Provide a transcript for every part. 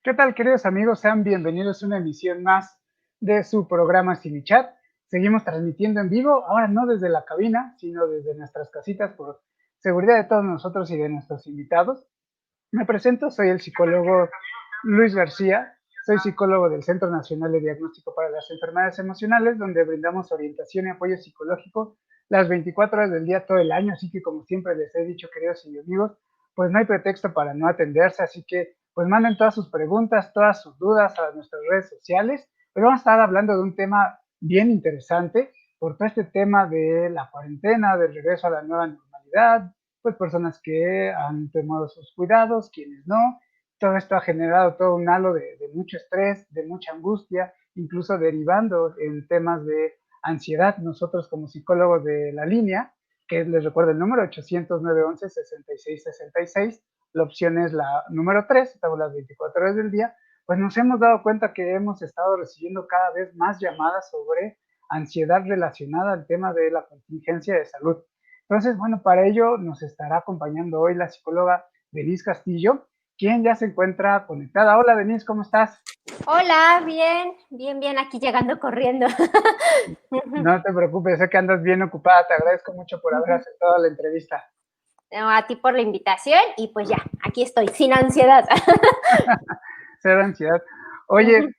¿Qué tal, queridos amigos? Sean bienvenidos a una emisión más de su programa Chat. Seguimos transmitiendo en vivo, ahora no desde la cabina, sino desde nuestras casitas por seguridad de todos nosotros y de nuestros invitados. Me presento, soy el psicólogo Luis García, soy psicólogo del Centro Nacional de Diagnóstico para las Enfermedades Emocionales, donde brindamos orientación y apoyo psicológico las 24 horas del día, todo el año, así que como siempre les he dicho, queridos y amigos, pues no hay pretexto para no atenderse, así que pues manden todas sus preguntas, todas sus dudas a nuestras redes sociales. Hoy vamos a estar hablando de un tema bien interesante, por todo este tema de la cuarentena, del regreso a la nueva normalidad, pues personas que han tomado sus cuidados, quienes no. Todo esto ha generado todo un halo de mucho estrés, de mucha angustia, incluso derivando en temas de ansiedad. Nosotros como psicólogos de la línea, que les recuerdo el número 800-911-6666, la opción es la número 3, estamos las 24 horas del día, pues nos hemos dado cuenta que hemos estado recibiendo cada vez más llamadas sobre ansiedad relacionada al tema de la contingencia de salud. Entonces, bueno, para ello nos estará acompañando hoy la psicóloga Denise Castillo, quien ya se encuentra conectada. Hola Denise, ¿cómo estás? Hola, bien, bien, bien, aquí llegando corriendo. No te preocupes, sé que andas bien ocupada, te agradezco mucho por haber aceptado la entrevista. No, a ti por la invitación y pues ya, aquí estoy, sin ansiedad. Cero ansiedad. Oye,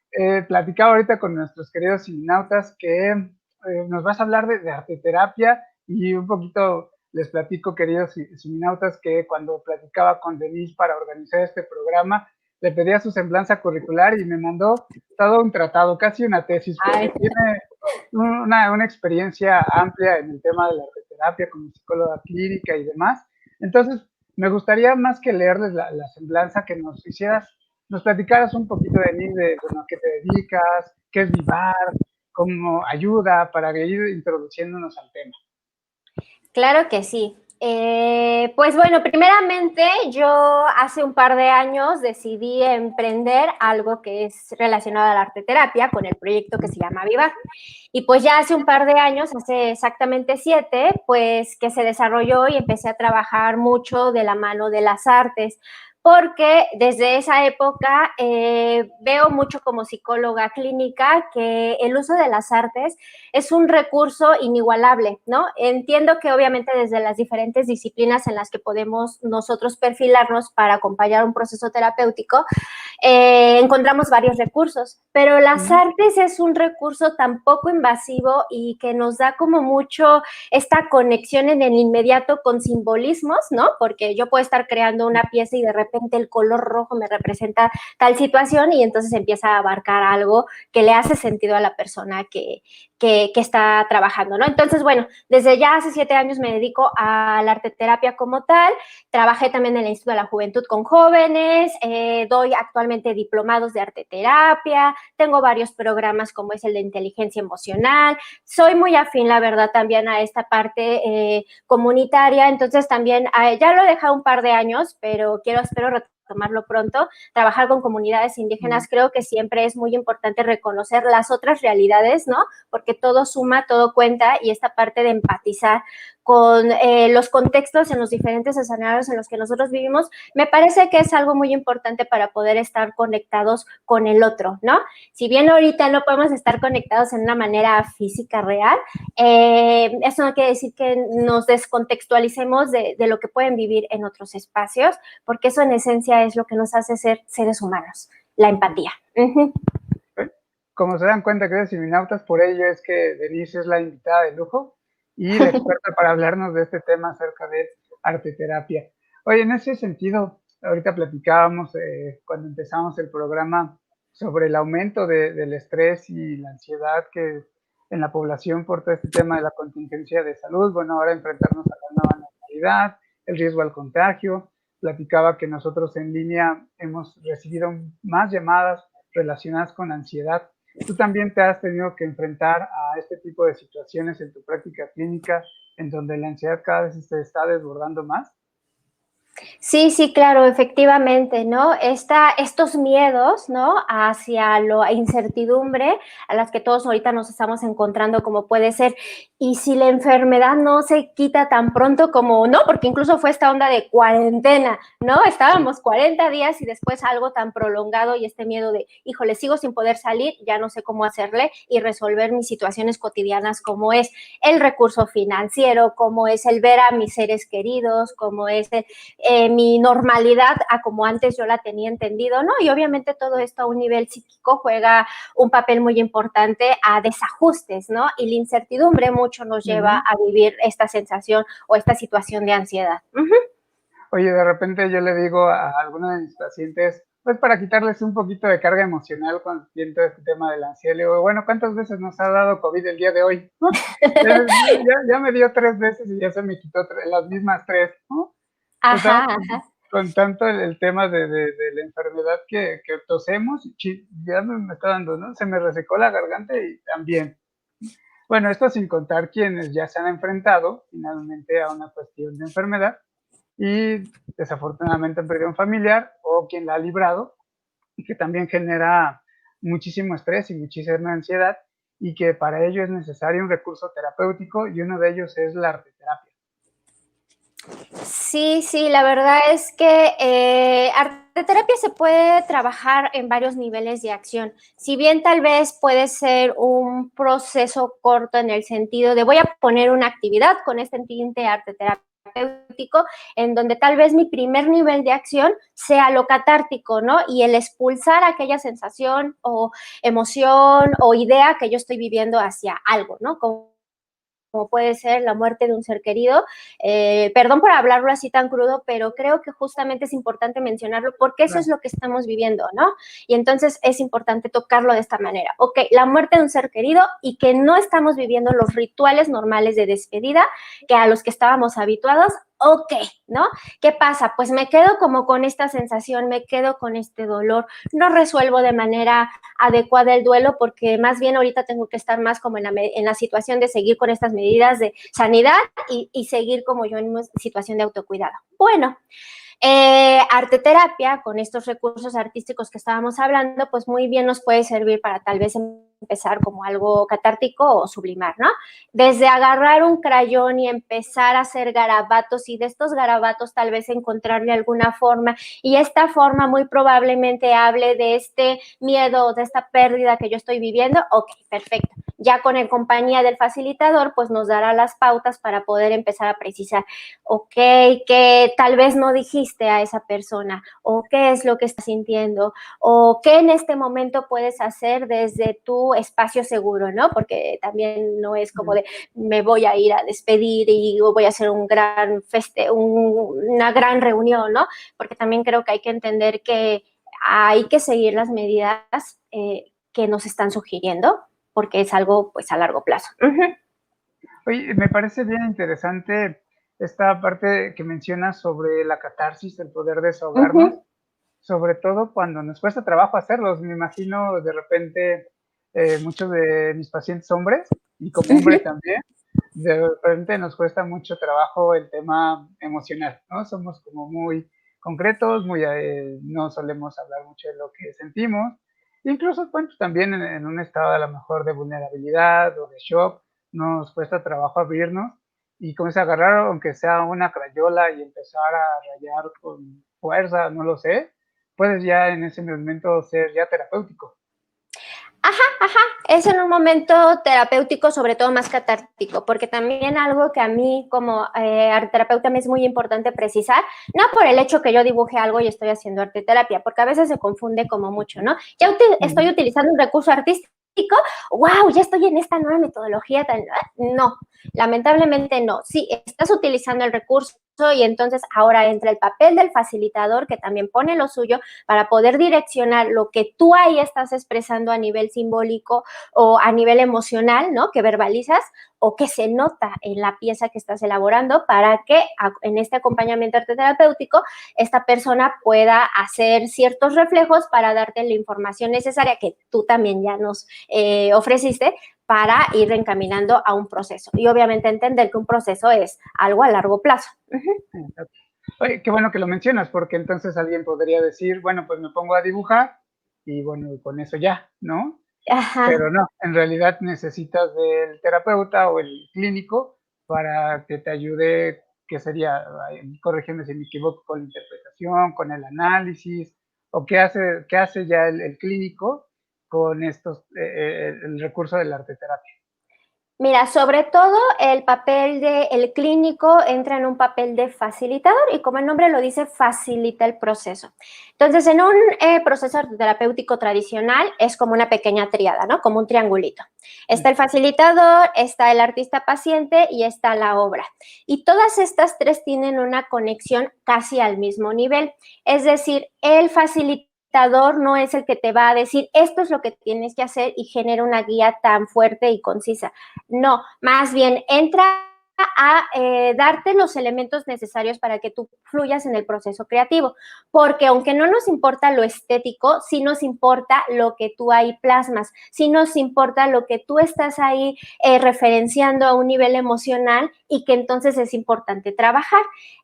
platicaba ahorita con nuestros queridos ciminautas que nos vas a hablar de arteterapia y un poquito les platico, queridos ciminautas, que cuando platicaba con Denise para organizar este programa, le pedía su semblanza curricular y me mandó todo un tratado, casi una tesis, porque Ay, tiene una experiencia amplia en el tema de la arteterapia como psicóloga clínica y demás. Entonces, me gustaría más que leerles la semblanza, que nos platicaras un poquito de mí, de bueno, a qué te dedicas, qué es Vivar, cómo ayuda, para ir introduciéndonos al tema. claro que sí. Pues bueno, primeramente yo hace un par de años decidí emprender algo que es relacionado a la arteterapia con el proyecto que se llama Vivar. Y pues ya hace un par de años, hace exactamente 7, pues que se desarrolló y empecé a trabajar mucho de la mano de las artes, porque desde esa época veo mucho como psicóloga clínica que el uso de las artes es un recurso inigualable, ¿no? Entiendo que obviamente desde las diferentes disciplinas en las que podemos nosotros perfilarnos para acompañar un proceso terapéutico, encontramos varios recursos, pero las artes es un recurso tan poco invasivo y que nos da como mucho esta conexión en el inmediato con simbolismos, ¿no? Porque yo puedo estar creando una pieza y de repente el color rojo me representa tal situación y entonces empieza a abarcar algo que le hace sentido a la persona que está trabajando, ¿no? Entonces, bueno, desde ya hace 7 años me dedico a la arteterapia como tal. Trabajé también en el Instituto de la Juventud con jóvenes, doy actualmente diplomados de arteterapia, tengo varios programas como es el de inteligencia emocional, soy muy afín, la verdad, también a esta parte comunitaria, entonces también ya lo he dejado un par de años, pero espero retomarlo pronto. Trabajar con comunidades indígenas, creo que siempre es muy importante reconocer las otras realidades, ¿no? Porque todo suma, todo cuenta y esta parte de empatizar con los contextos en los diferentes escenarios en los que nosotros vivimos, me parece que es algo muy importante para poder estar conectados con el otro, ¿no? Si bien ahorita no podemos estar conectados en una manera física real, eso no quiere decir que nos descontextualicemos de lo que pueden vivir en otros espacios, porque eso en esencia es lo que nos hace ser seres humanos, la empatía. Como se dan cuenta, queridos ciminautas, por ello es que Denise es la invitada de lujo y la experta para hablarnos de este tema acerca de arteterapia. Oye, en ese sentido, ahorita platicábamos cuando empezamos el programa sobre el aumento del estrés y la ansiedad que en la población por todo este tema de la contingencia de salud. Bueno, ahora enfrentarnos a la nueva normalidad, el riesgo al contagio. Platicaba que nosotros en línea hemos recibido más llamadas relacionadas con ansiedad. ¿Tú también te has tenido que enfrentar a este tipo de situaciones en tu práctica clínica en donde la ansiedad cada vez se está desbordando más? Sí, sí, claro, efectivamente, ¿no? Estos miedos, ¿no? Hacia la incertidumbre a las que todos ahorita nos estamos encontrando, como puede ser, y si la enfermedad no se quita tan pronto como, ¿no? Porque incluso fue esta onda de cuarentena, ¿no? Sí. Estábamos 40 días y después algo tan prolongado y este miedo de, híjole, sigo sin poder salir, ya no sé cómo hacerle y resolver mis situaciones cotidianas como es el recurso financiero, como es el ver a mis seres queridos, como es mi normalidad a como antes yo la tenía entendido, ¿no? Y obviamente todo esto a un nivel psíquico juega un papel muy importante a desajustes, ¿no? Y la incertidumbre mucho nos lleva Ujú. a vivir esta sensación o esta situación de ansiedad. Oye, de repente yo le digo a alguno de mis pacientes, pues para quitarles un poquito de carga emocional cuando siento este tema de la ansiedad, le digo, bueno, ¿cuántas veces nos ha dado COVID el día de hoy? Ya me dio 3 veces y ya se me quitó las mismas tres, ¿no? Estamos Ajá, con tanto el tema de la enfermedad que tosemos y ya me está dando, ¿no? Se me resecó la garganta y también. Bueno, esto sin contar quienes ya se han enfrentado finalmente a una cuestión de enfermedad y desafortunadamente han perdido un familiar o quien la ha librado y que también genera muchísimo estrés y muchísima ansiedad y que para ello es necesario un recurso terapéutico y uno de ellos es la arteterapia. sí, sí, la verdad es que arteterapia se puede trabajar en varios niveles de acción. Si bien tal vez puede ser un proceso corto en el sentido de voy a poner una actividad con este tinte arteterapéutico en donde tal vez mi primer nivel de acción sea lo catártico, ¿no? Y el expulsar aquella sensación o emoción o idea que yo estoy viviendo hacia algo, ¿no? Como puede ser la muerte de un ser querido. Perdón por hablarlo así tan crudo, pero creo que justamente es importante mencionarlo porque eso es Claro. lo que estamos viviendo, ¿no? Y entonces es importante tocarlo de esta manera. Ok, la muerte de un ser querido y que no estamos viviendo los rituales normales de despedida que a los que estábamos habituados. Ok, ¿no? ¿Qué pasa? Pues me quedo como con esta sensación, me quedo con este dolor, no resuelvo de manera adecuada el duelo porque más bien ahorita tengo que estar más como en la situación de seguir con estas medidas de sanidad y seguir como yo en una situación de autocuidado. Bueno, arteterapia, con estos recursos artísticos que estábamos hablando, pues muy bien nos puede servir para tal vez empezar como algo catártico o sublimar, ¿no? Desde agarrar un crayón y empezar a hacer garabatos y de estos garabatos tal vez encontrarle alguna forma y esta forma muy probablemente hable de este miedo o de esta pérdida que yo estoy viviendo, ok, perfecto. Ya con el compañía del facilitador, pues nos dará las pautas para poder empezar a precisar, ok, que tal vez no dijiste a esa persona, o qué es lo que estás sintiendo, o qué en este momento puedes hacer desde tu espacio seguro, ¿no? Porque también no es como de me voy a ir a despedir y voy a hacer una gran reunión, ¿no? Porque también creo que hay que entender que hay que seguir las medidas que nos están sugiriendo, porque es algo pues a largo plazo. Oye, me parece bien interesante esta parte que mencionas sobre la catarsis, el poder Uh -huh. desahogarnos, sobre todo cuando nos cuesta trabajo hacerlos. Me imagino de repente muchos de mis pacientes hombres, y como Uh hombre -huh. también, de repente nos cuesta mucho trabajo el tema emocional, ¿no? Somos como muy concretos, no solemos hablar mucho de lo que sentimos, incluso bueno, también en un estado a lo mejor de vulnerabilidad o de shock, nos cuesta trabajo abrirnos y comienza a agarrar, aunque sea una crayola y empezar a rayar con fuerza, no lo sé, puedes ya en ese momento ser ya terapéutico. Ajá, ajá, es en un momento terapéutico, sobre todo más catártico, porque también algo que a mí como arteterapeuta me es muy importante precisar, no por el hecho que yo dibuje algo y estoy haciendo arteterapia, porque a veces se confunde como mucho, ¿no? Ya estoy Ujú. utilizando un recurso artístico, wow, ya estoy en esta nueva metodología, no, lamentablemente no, sí, estás utilizando el recurso y entonces ahora entra el papel del facilitador que también pone lo suyo para poder direccionar lo que tú ahí estás expresando a nivel simbólico o a nivel emocional, ¿no? Que verbalizas o que se nota en la pieza que estás elaborando para que en este acompañamiento arteterapéutico esta persona pueda hacer ciertos reflejos para darte la información necesaria que tú también ya nos ofreciste para ir encaminando a un proceso. Y obviamente entender que un proceso es algo a largo plazo. Exacto. Oye, qué bueno que lo mencionas, porque entonces alguien podría decir, bueno, pues me pongo a dibujar y bueno, con eso ya, ¿no? Pero Ajá. no, en realidad necesitas del terapeuta o el clínico para que te ayude, que sería, corrígeme si me equivoco, con la interpretación, con el análisis, o qué hace ya el clínico con estos, el recurso de la arte terapia. Mira, sobre todo el papel del clínico entra en un papel de facilitador y como el nombre lo dice, facilita el proceso. Entonces, en un proceso terapéutico tradicional es como una pequeña tríada, ¿no? Como un triangulito. Está el facilitador, está el artista paciente y está la obra. Y todas estas tres tienen una conexión casi al mismo nivel. Es decir, el facilitador no es el que te va a decir esto es lo que tienes que hacer y genera una guía tan fuerte y concisa. No, más bien entra a darte los elementos necesarios para que tú fluyas en el proceso creativo, porque aunque no nos importa lo estético, sí nos importa lo que tú ahí plasmas, sí nos importa lo que tú estás ahí referenciando a un nivel emocional y que entonces es importante trabajar.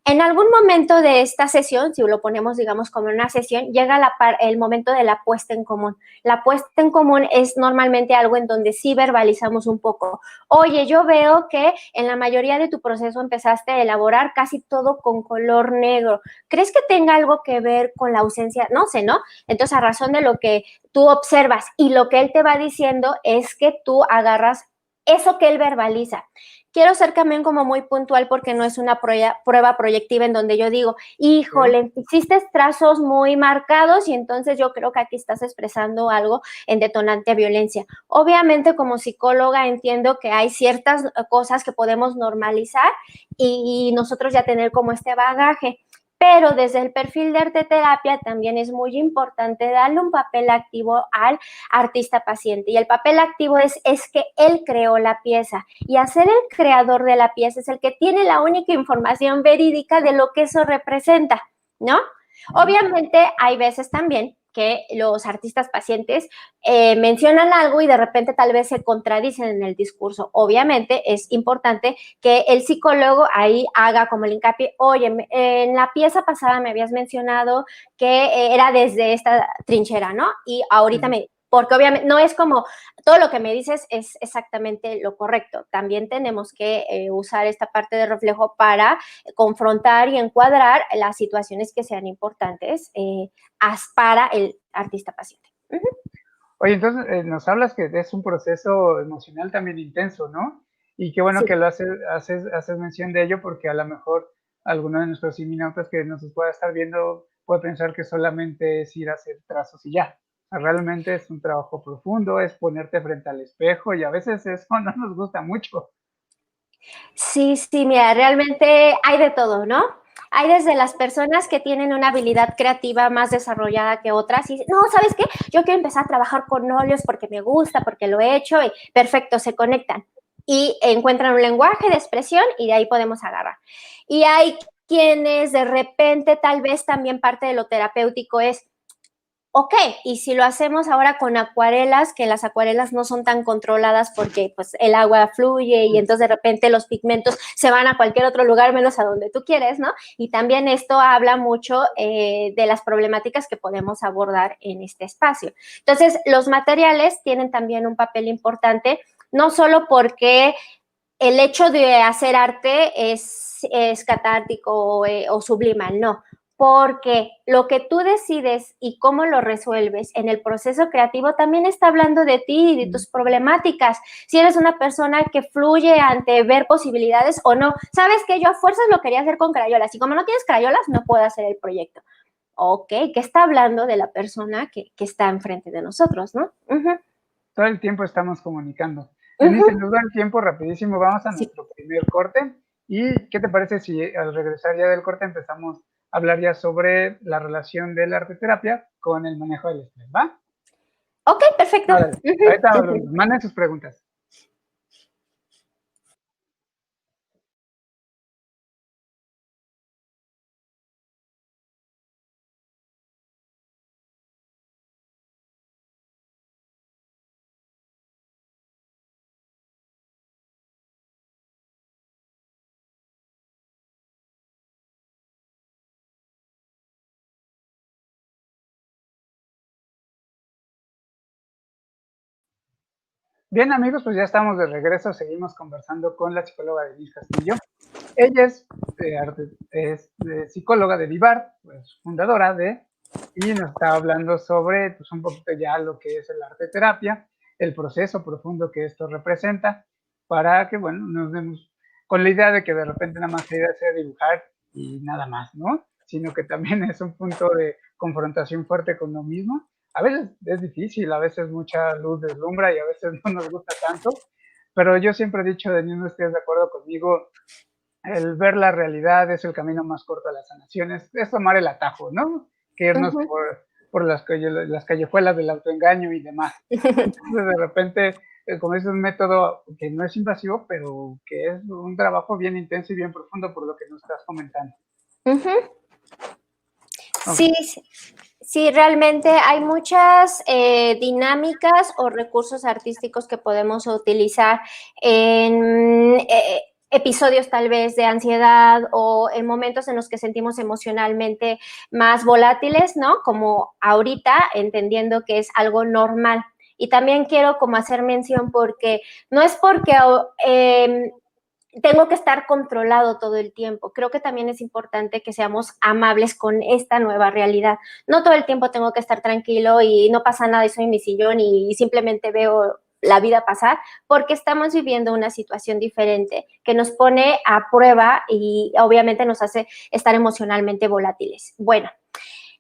En algún momento de esta sesión, si lo ponemos digamos como una sesión, llega el momento de la puesta en común. La puesta en común es normalmente algo en donde sí verbalizamos un poco. Oye, yo veo que en la mayoría de tu proceso empezaste a elaborar casi todo con color negro. ¿Crees que tenga algo que ver con la ausencia? No sé, ¿no? Entonces, a razón de lo que tú observas y lo que él te va diciendo es que tú agarras eso que él verbaliza. Quiero ser también como muy puntual porque no es una prueba proyectiva en donde yo digo, ¿Ok? híjole, hiciste trazos muy marcados y entonces yo creo que aquí estás expresando algo en detonante a violencia. Obviamente como psicóloga entiendo que hay ciertas cosas que podemos normalizar y nosotros ya tener como este bagaje. Pero desde el perfil de arte terapia también es muy importante darle un papel activo al artista paciente. Y el papel activo es que él creó la pieza. Y hacer el creador de la pieza es el que tiene la única información verídica de lo que eso representa, ¿no? Obviamente hay veces también que los artistas pacientes mencionan algo y de repente tal vez se contradicen en el discurso. Obviamente es importante que el psicólogo ahí haga como el hincapié, oye, en la pieza pasada me habías mencionado que era desde esta trinchera, ¿no? Y ahorita Ujú. porque obviamente no es como todo lo que me dices es exactamente lo correcto. También tenemos que usar esta parte de reflejo para confrontar y encuadrar las situaciones que sean importantes para el artista paciente. Uh -huh. Oye, entonces nos hablas que es un proceso emocional también intenso, ¿no? Y qué bueno Sí. que lo haces mención de ello, porque a lo mejor alguno de nuestros seminautas que nos pueda estar viendo puede pensar que solamente es ir a hacer trazos y ya. O sea, realmente es un trabajo profundo, es ponerte frente al espejo y a veces eso no nos gusta mucho. Sí, sí, mira, realmente hay de todo, ¿no? Hay desde las personas que tienen una habilidad creativa más desarrollada que otras y no, ¿sabes qué? Yo quiero empezar a trabajar con óleos porque me gusta, porque lo he hecho y perfecto, se conectan y encuentran un lenguaje de expresión y de ahí podemos agarrar. Y hay quienes de repente tal vez también parte de lo terapéutico es ok, y si lo hacemos ahora con acuarelas, que las acuarelas no son tan controladas porque pues el agua fluye y entonces de repente los pigmentos se van a cualquier otro lugar menos a donde tú quieres, ¿no? Y también esto habla mucho de las problemáticas que podemos abordar en este espacio. Entonces, los materiales tienen también un papel importante, no solo porque el hecho de hacer arte es catártico o sublimal, no, porque lo que tú decides y cómo lo resuelves en el proceso creativo también está hablando de ti y de tus problemáticas. Si eres una persona que fluye ante ver posibilidades o no, sabes que yo a fuerzas lo quería hacer con crayolas y como no tienes crayolas no puedo hacer el proyecto. Ok, ¿qué está hablando de la persona que está enfrente de nosotros, no? Uh -huh, Todo el tiempo estamos comunicando. uh Denise, -huh. nos da el tiempo rapidísimo, vamos a Sí. nuestro primer corte. ¿Y qué te parece si al regresar ya del corte empezamos a hablar ya sobre la relación de la arteterapia con el manejo del estrés? ¿Va? Ok, perfecto. Órale, Uh ahorita -huh. volvemos. Manden sus preguntas. Bien, amigos, pues ya estamos de regreso. Seguimos conversando con la psicóloga Denise Castillo. Ella es psicóloga de Vivar, pues fundadora y nos está hablando sobre pues, un poquito ya lo que es el arte terapia, el proceso profundo que esto representa, para que, bueno, nos demos con la idea de que de repente nada más la idea sea dibujar y nada más, ¿no? Sino que también es un punto de confrontación fuerte con lo mismo. A veces es difícil, a veces mucha luz deslumbra y a veces no nos gusta tanto, pero yo siempre he dicho, Denis, no estés de acuerdo conmigo, el ver la realidad es el camino más corto a las sanaciones, es tomar el atajo, ¿no? Que irnos por las callejuelas del autoengaño y demás. Entonces, de repente, como es un método que no es invasivo, pero que es un trabajo bien intenso y bien profundo por lo que nos estás comentando. Sí, sí, realmente hay muchas dinámicas o recursos artísticos que podemos utilizar en episodios tal vez de ansiedad o en momentos en los que sentimos emocionalmente más volátiles, ¿no? Como ahorita, entendiendo que es algo normal. Y también quiero como hacer mención porque no es porque tengo que estar controlado todo el tiempo. Creo que también es importante que seamos amables con esta nueva realidad. No todo el tiempo tengo que estar tranquilo y no pasa nada y soy en mi sillón y simplemente veo la vida pasar, porque estamos viviendo una situación diferente que nos pone a prueba y obviamente nos hace estar emocionalmente volátiles. Bueno,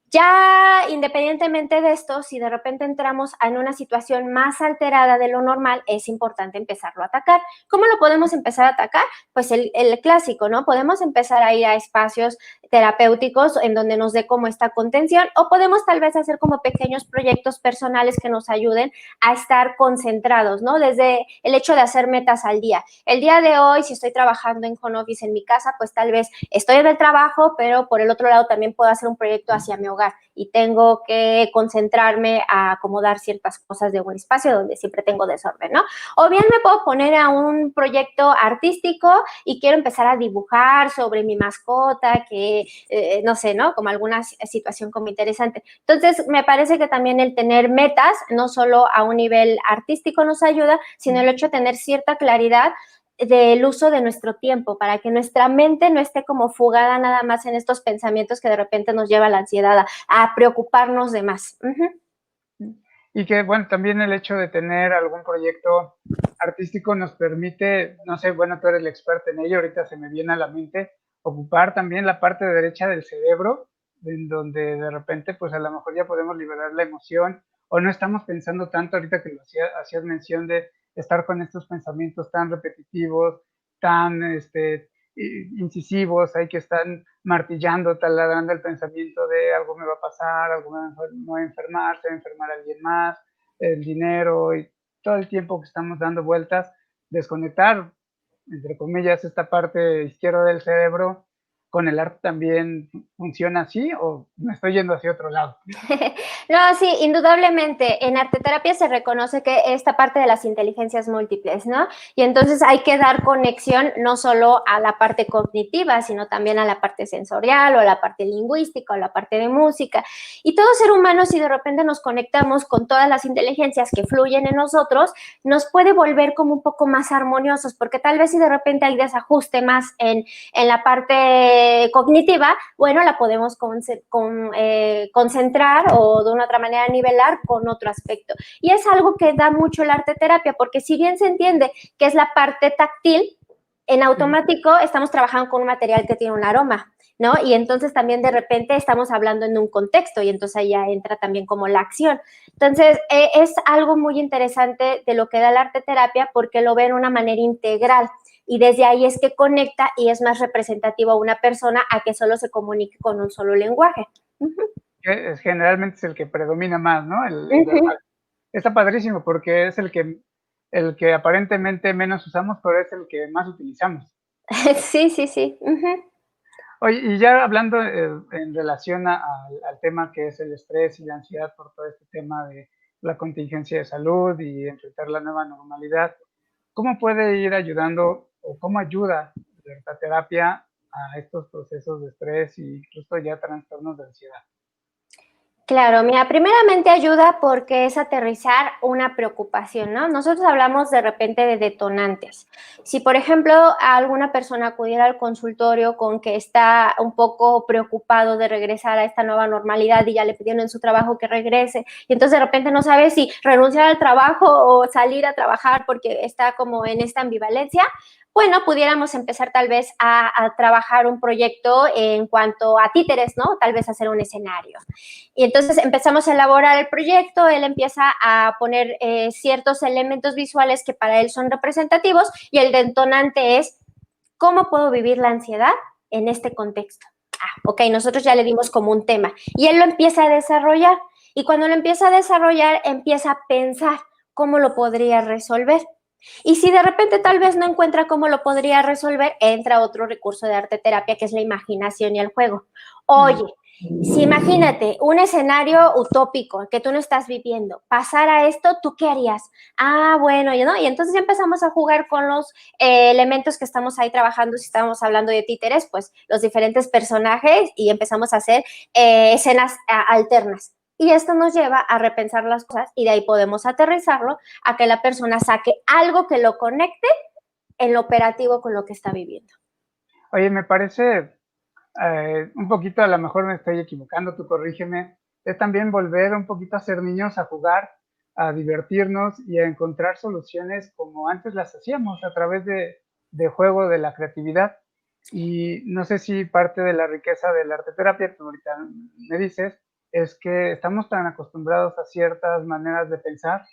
ya independientemente de esto, si de repente entramos en una situación más alterada de lo normal, es importante empezarlo a atacar. ¿Cómo lo podemos empezar a atacar? Pues el clásico, ¿no? Podemos empezar a ir a espacios terapéuticos en donde nos dé como esta contención o podemos tal vez hacer como pequeños proyectos personales que nos ayuden a estar concentrados, ¿no? Desde el hecho de hacer metas al día. El día de hoy, si estoy trabajando en home office en mi casa, pues tal vez estoy en el trabajo, pero por el otro lado también puedo hacer un proyecto hacia mi hogar y tengo que concentrarme a acomodar ciertas cosas de un espacio donde siempre tengo desorden, ¿no? O bien me puedo poner a un proyecto artístico y quiero empezar a dibujar sobre mi mascota, que no sé, ¿no? Como alguna situación como interesante. Entonces, me parece que también el tener metas, no solo a un nivel artístico nos ayuda, sino el hecho de tener cierta claridad del uso de nuestro tiempo, para que nuestra mente no esté como fugada nada más en estos pensamientos que de repente nos lleva a la ansiedad, a preocuparnos de más. Y que, bueno, también el hecho de tener algún proyecto artístico nos permite, no sé, bueno, tú eres el experto en ello, ahorita se me viene a la mente, ocupar también la parte derecha del cerebro, en donde de repente, pues a lo mejor ya podemos liberar la emoción, o no estamos pensando tanto, ahorita que lo hacías mención de estar con estos pensamientos tan repetitivos, tan incisivos, hay que estar martillando, taladrando el pensamiento de algo me va a pasar, algo me va a enfermar, se va a enfermar alguien más, el dinero y todo el tiempo que estamos dando vueltas, desconectar, entre comillas, esta parte izquierda del cerebro. ¿Con el arte también funciona así o me estoy yendo hacia otro lado? No, sí, indudablemente. En arteterapia se reconoce que esta parte de las inteligencias múltiples, ¿no? Y entonces hay que dar conexión no solo a la parte cognitiva, sino también a la parte sensorial o a la parte lingüística o a la parte de música. Y todo ser humano, si de repente nos conectamos con todas las inteligencias que fluyen en nosotros, nos puede volver como un poco más armoniosos, porque tal vez si de repente hay desajuste más en la parte cognitiva, bueno, la podemos concentrar o de una otra manera nivelar con otro aspecto. Y es algo que da mucho el arte terapia, porque si bien se entiende que es la parte táctil, en automático estamos trabajando con un material que tiene un aroma, ¿no? Y entonces también de repente estamos hablando en un contexto y entonces ahí ya entra también como la acción. Entonces, es algo muy interesante de lo que da el arte terapia porque lo ve de una manera integral y desde ahí es que conecta y es más representativo a una persona a que solo se comunique con un solo lenguaje. Que generalmente es el que predomina más, ¿no? El verbal. Está padrísimo porque es el que aparentemente menos usamos, pero es el que más utilizamos. Sí, sí, sí. Oye, y ya hablando en relación al tema que es el estrés y la ansiedad por todo este tema de la contingencia de salud y enfrentar la nueva normalidad, ¿cómo puede ir ayudando o cómo ayuda la terapia a estos procesos de estrés y incluso ya trastornos de ansiedad? Claro, mira, primeramente ayuda porque es aterrizar una preocupación, ¿no? Nosotros hablamos de repente de detonantes. Si, por ejemplo, alguna persona acudiera al consultorio con que está un poco preocupado de regresar a esta nueva normalidad y ya le pidieron en su trabajo que regrese, y entonces de repente no sabe si renunciar al trabajo o salir a trabajar porque está como en esta ambivalencia, bueno, pudiéramos empezar tal vez a trabajar un proyecto en cuanto a títeres, ¿no? Tal vez hacer un escenario. Y entonces empezamos a elaborar el proyecto, él empieza a poner ciertos elementos visuales que para él son representativos y el detonante es, ¿cómo puedo vivir la ansiedad en este contexto? Ah, ok, nosotros ya le dimos como un tema y él lo empieza a desarrollar y cuando lo empieza a desarrollar empieza a pensar cómo lo podría resolver. Y si de repente tal vez no encuentra cómo lo podría resolver, entra otro recurso de arte terapia que es la imaginación y el juego. Oye, si imagínate un escenario utópico que tú no estás viviendo, pasara esto, ¿tú qué harías? Ah, bueno, ¿no? Y entonces ya empezamos a jugar con los elementos que estamos ahí trabajando, si estamos hablando de títeres, pues los diferentes personajes y empezamos a hacer escenas alternas. Y esto nos lleva a repensar las cosas y de ahí podemos aterrizarlo a que la persona saque algo que lo conecte en lo operativo con lo que está viviendo. Oye, me parece un poquito, a lo mejor me estoy equivocando, tú corrígeme, es también volver un poquito a ser niños, a jugar, a divertirnos y a encontrar soluciones como antes las hacíamos, a través de juego, de la creatividad. Y no sé si parte de la riqueza de la arte terapia, tú ahorita me dices, es que estamos tan acostumbrados a ciertas maneras de pensar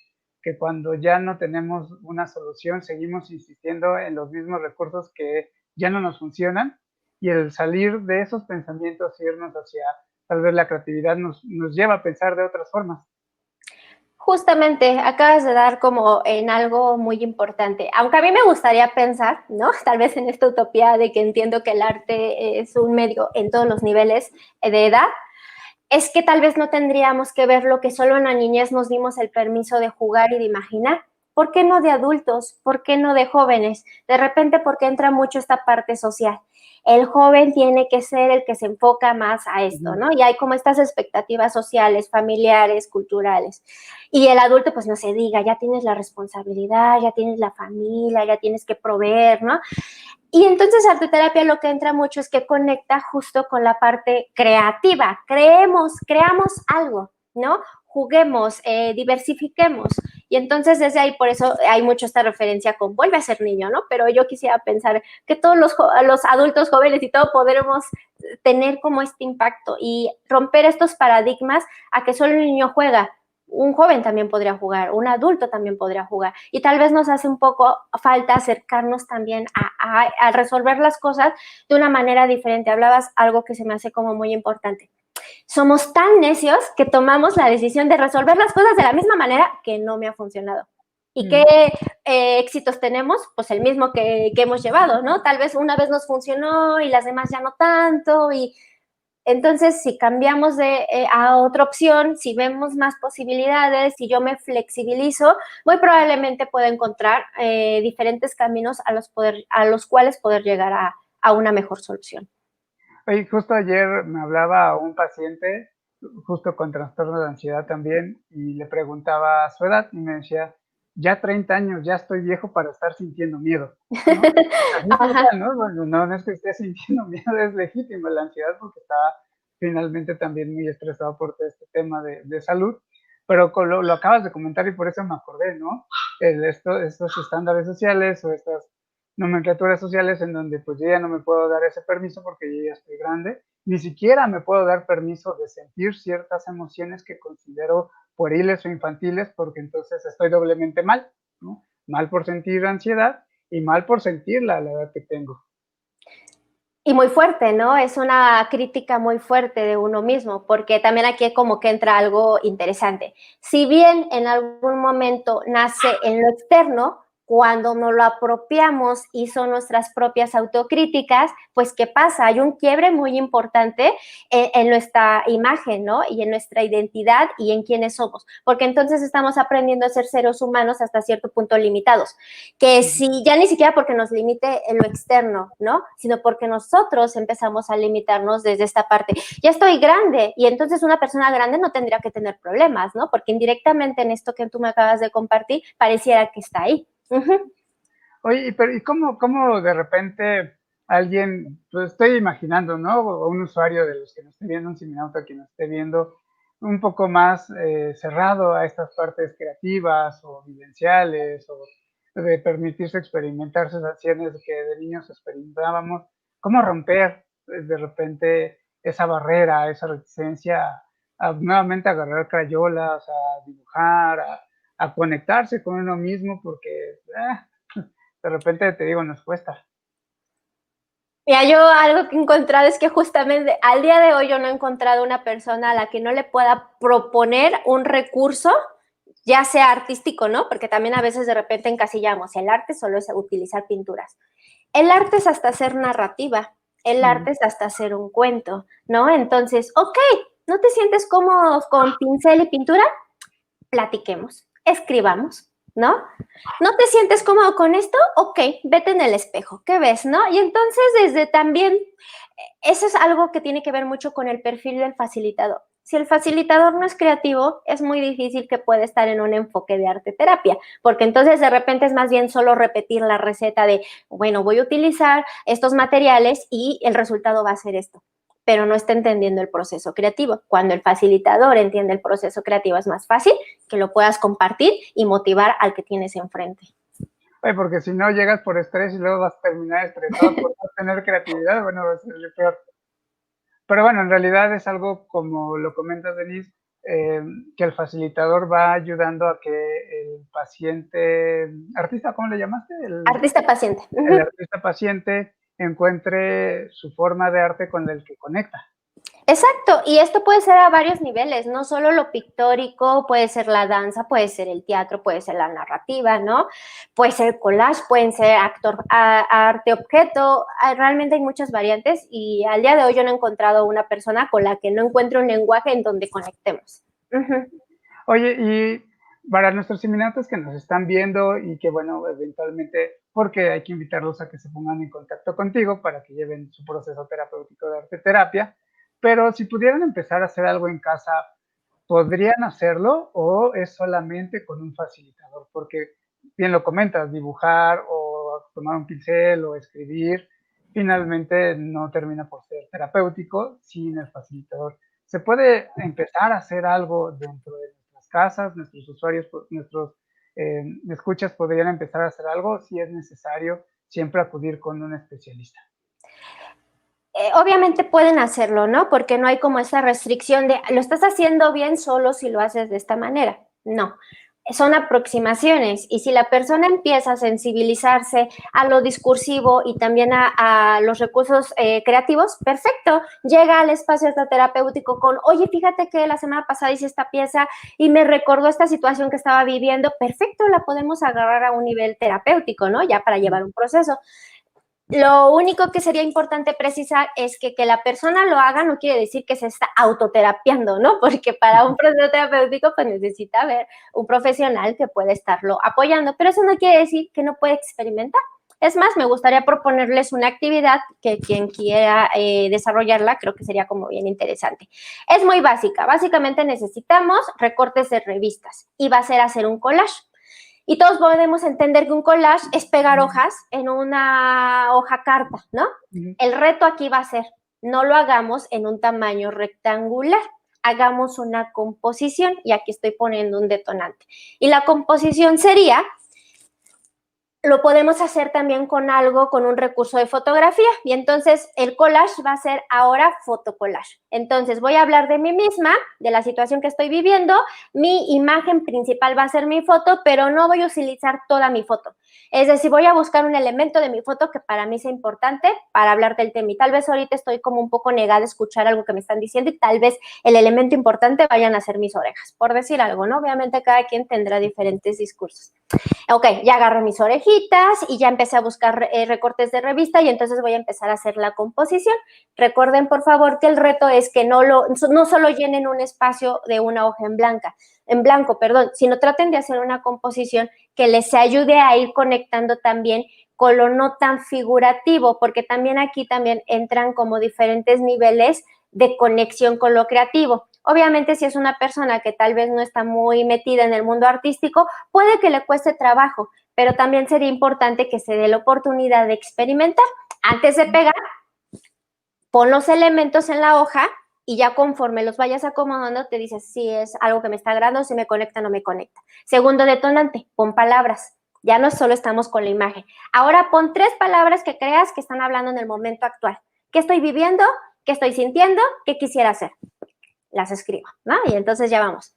que cuando ya no tenemos una solución, seguimos insistiendo en los mismos recursos que ya no nos funcionan, y el salir de esos pensamientos, irnos hacia tal vez la creatividad, nos lleva a pensar de otras formas. Justamente, acabas de dar como en algo muy importante. Aunque a mí me gustaría pensar, ¿no? Tal vez en esta utopía de que entiendo que el arte es un medio en todos los niveles de edad, es que tal vez no tendríamos que ver lo que solo en la niñez nos dimos el permiso de jugar y de imaginar. ¿Por qué no de adultos? ¿Por qué no de jóvenes? De repente porque entra mucho esta parte social. El joven tiene que ser el que se enfoca más a esto, ¿no? Y hay como estas expectativas sociales, familiares, culturales. Y el adulto, pues no se diga, ya tienes la responsabilidad, ya tienes la familia, ya tienes que proveer, ¿no? Y entonces arteterapia lo que entra mucho es que conecta justo con la parte creativa. Creamos algo, ¿no? Juguemos, diversifiquemos. Y entonces desde ahí, por eso hay mucho esta referencia con vuelve a ser niño, ¿no? Pero yo quisiera pensar que todos los adultos jóvenes y todo podremos tener como este impacto y romper estos paradigmas a que solo el niño juega. Un joven también podría jugar, un adulto también podría jugar. Y tal vez nos hace un poco falta acercarnos también a resolver las cosas de una manera diferente. Hablabas algo que se me hace como muy importante. Somos tan necios que tomamos la decisión de resolver las cosas de la misma manera que no me ha funcionado. ¿Y qué éxitos tenemos? Pues el mismo que hemos llevado, ¿no? Tal vez una vez nos funcionó y las demás ya no tanto y entonces, si cambiamos a otra opción, si vemos más posibilidades, si yo me flexibilizo, muy probablemente pueda encontrar diferentes caminos a los cuales poder llegar a una mejor solución. Oye, justo ayer me hablaba un paciente, justo con trastorno de ansiedad también, y le preguntaba su edad y me decía, ya 30 años, ya estoy viejo para estar sintiendo miedo, ¿no? Así tal Ajá. cual, ¿no? Bueno, no es que esté sintiendo miedo, es legítimo la ansiedad porque está finalmente también muy estresado por todo este tema de salud, pero lo acabas de comentar y por eso me acordé, ¿no? Estos estándares sociales o estas nomenclaturas sociales en donde pues yo ya no me puedo dar ese permiso porque yo ya estoy grande, ni siquiera me puedo dar permiso de sentir ciertas emociones que considero pueriles o infantiles porque entonces estoy doblemente mal, ¿no? Mal por sentir ansiedad y mal por sentirla a la edad que tengo. Y muy fuerte, ¿no? Es una crítica muy fuerte de uno mismo, porque también aquí como que entra algo interesante. Si bien en algún momento nace en lo externo, Cuando nos lo apropiamos y son nuestras propias autocríticas, pues ¿qué pasa? Hay un quiebre muy importante en nuestra imagen, ¿no? Y en nuestra identidad y en quiénes somos, porque entonces estamos aprendiendo a ser seres humanos hasta cierto punto limitados, que si ya ni siquiera porque nos limite en lo externo, ¿no? Sino porque nosotros empezamos a limitarnos desde esta parte. Ya estoy grande y entonces una persona grande no tendría que tener problemas, ¿no? Porque indirectamente en esto que tú me acabas de compartir pareciera que está ahí. Oye, pero ¿y cómo de repente alguien, pues estoy imaginando, ¿no? O un usuario de los que nos esté viendo, un cineasta que nos esté viendo, un poco más cerrado a estas partes creativas o vivenciales o de permitirse experimentar sensaciones que de niños experimentábamos, ¿cómo romper de repente esa barrera, esa reticencia a nuevamente agarrar crayolas, a dibujar, a conectarse con uno mismo? Porque de repente te digo, nos cuesta. Mira, yo algo que he encontrado es que justamente al día de hoy yo no he encontrado una persona a la que no le pueda proponer un recurso, ya sea artístico, ¿no? Porque también a veces de repente encasillamos, el arte solo es utilizar pinturas. El arte es hasta hacer narrativa, el arte es hasta hacer un cuento, ¿no? Entonces, ok, ¿no te sientes cómodo con pincel y pintura? Platiquemos, escribamos, ¿no? ¿No te sientes cómodo con esto? Ok, vete en el espejo, ¿qué ves, no? Y entonces desde también, eso es algo que tiene que ver mucho con el perfil del facilitador. Si el facilitador no es creativo, es muy difícil que pueda estar en un enfoque de arte terapia, porque entonces de repente es más bien solo repetir la receta de, bueno, voy a utilizar estos materiales y el resultado va a ser esto, pero no está entendiendo el proceso creativo. Cuando el facilitador entiende el proceso creativo es más fácil que lo puedas compartir y motivar al que tienes enfrente. Oye, porque si no llegas por estrés y luego vas a terminar estresado por no tener creatividad, bueno, va a ser peor. Pero bueno, en realidad es algo, como lo comenta Denise, que el facilitador va ayudando a que el paciente, artista, ¿cómo le llamaste? Artista paciente. El artista paciente encuentre su forma de arte con el que conecta. Exacto, y esto puede ser a varios niveles, no solo lo pictórico, puede ser la danza, puede ser el teatro, puede ser la narrativa, ¿no? Puede ser collage, pueden ser arte objeto, realmente hay muchas variantes y al día de hoy yo no he encontrado una persona con la que no encuentre un lenguaje en donde conectemos. Oye, y para nuestros seminarios que nos están viendo y que, bueno, eventualmente, porque hay que invitarlos a que se pongan en contacto contigo para que lleven su proceso terapéutico de arte terapia, pero si pudieran empezar a hacer algo en casa, ¿podrían hacerlo o es solamente con un facilitador? Porque bien lo comentas, dibujar o tomar un pincel o escribir, finalmente no termina por ser terapéutico sin el facilitador. ¿Se puede empezar a hacer algo dentro de nuestras casas? Nuestros usuarios, nuestros escuchas podrían empezar a hacer algo si es necesario siempre acudir con un especialista. Obviamente pueden hacerlo, ¿no? Porque no hay como esa restricción de lo estás haciendo bien solo si lo haces de esta manera. No, son aproximaciones y si la persona empieza a sensibilizarse a lo discursivo y también a los recursos creativos, perfecto, llega al espacio terapéutico con, oye, fíjate que la semana pasada hice esta pieza y me recordó esta situación que estaba viviendo, perfecto, la podemos agarrar a un nivel terapéutico, ¿no? Ya para llevar un proceso. Lo único que sería importante precisar es que la persona lo haga no quiere decir que se está autoterapiando, ¿no? Porque para un proceso terapéutico pues necesita ver un profesional que puede estarlo apoyando, pero eso no quiere decir que no puede experimentar. Es más, me gustaría proponerles una actividad que quien quiera desarrollarla creo que sería como bien interesante. Es muy básica, básicamente necesitamos recortes de revistas y va a ser hacer un collage. Y todos podemos entender que un collage es pegar hojas en una hoja carta, ¿no? El reto aquí va a ser, no lo hagamos en un tamaño rectangular, hagamos una composición, y aquí estoy poniendo un detonante. Y la composición sería, lo podemos hacer también con algo, con un recurso de fotografía, y entonces el collage va a ser ahora fotocollage. Entonces voy a hablar de mí misma, de la situación que estoy viviendo, mi imagen principal va a ser mi foto, pero no voy a utilizar toda mi foto. Es decir, voy a buscar un elemento de mi foto que para mí sea importante para hablar del tema, y tal vez ahorita estoy como un poco negada a escuchar algo que me están diciendo, y tal vez el elemento importante vayan a ser mis orejas, por decir algo, ¿no? Obviamente cada quien tendrá diferentes discursos. Ok, ya agarré mis orejitas y ya empecé a buscar recortes de revista y entonces voy a empezar a hacer la composición. Recuerden, por favor, que el reto es que no solo llenen un espacio de una hoja en blanco, sino traten de hacer una composición que les ayude a ir conectando también con lo no tan figurativo, porque también aquí también entran como diferentes niveles de conexión con lo creativo. Obviamente, si es una persona que tal vez no está muy metida en el mundo artístico, puede que le cueste trabajo, pero también sería importante que se dé la oportunidad de experimentar. Antes de pegar, pon los elementos en la hoja y ya conforme los vayas acomodando te dices si es algo que me está agradando, si me conecta o no me conecta. Segundo detonante, pon palabras. Ya no solo estamos con la imagen. Ahora pon 3 palabras que creas que están hablando en el momento actual. ¿Qué estoy viviendo? ¿Qué estoy sintiendo? ¿Qué quisiera hacer? Las escribo, ¿no? Y entonces ya vamos.